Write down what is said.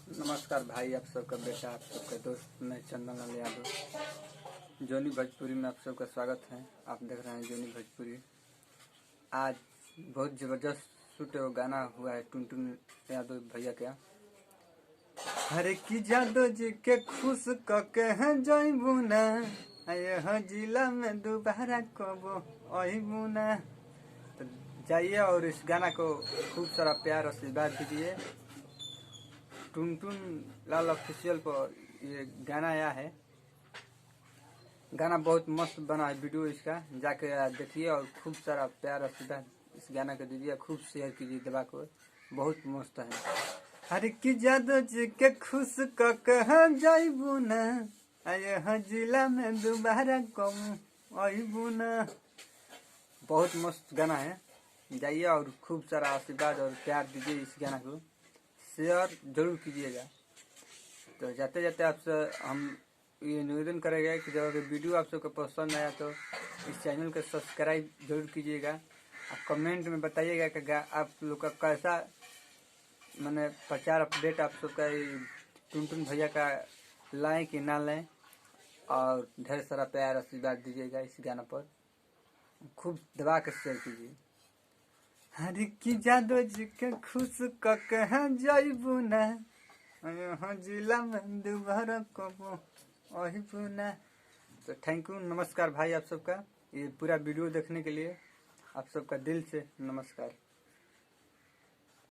नमस्कार भाई, आप सबका बेटा, आप सबका दोस्त, मैं चंदन लाल यादव जोनी भोजपुरी में आप सबका स्वागत है। आप देख रहे हैं जोनी भोजपुरी। आज बहुत ज़बरदस्त शूट और गाना हुआ है टुनटुन यादव भैया का। हरे की जादव जी के खुश कके हैं जइबू ना, यह जिला में दोबारा कबो अइबू ना। तो जाइए और इस गाना को खूब सारा प्यार और आशीर्वाद दीजिए। टुनटुन लाल ऑफिशियल पर ये गाना आया है। गाना बहुत मस्त बना है, वीडियो इसका जाके देखिए और खूब सारा प्यार आशीर्वाद इस गाना को दीजिए, खूब शेयर कीजिए दबा को, बहुत मस्त है। हर की जादव जी के खुश कह जाइबू ना, यह जिला में दोबारा कम अइबू ना। बहुत मस्त गाना है, जाइए और खूब सारा आशीर्वाद और प्यार दीजिए। इस गाना को शेयर जरूर कीजिएगा। तो जाते जाते आपसे हम ये निवेदन करेंगे कि जब अगर वीडियो आप सबको पसंद आया तो इस चैनल को सब्सक्राइब जरूर कीजिएगा। आप कमेंट में बताइएगा कि आप लोग का कैसा मैंने प्रचार अपडेट आप सबका टुनटुन भैया का लाएँ कि ना लें, और ढेर सारा प्यार आशीर्वाद दीजिएगा। इस गाना पर खूब दबा कर शेयर कीजिए। हर की जादव जी के खुश कह जाइबू ना, यहाँ जिला में दोबारा कबो अइबू ना। तो थैंक यू, नमस्कार भाई आप सबका ये पूरा वीडियो देखने के लिए। आप सबका दिल से नमस्कार।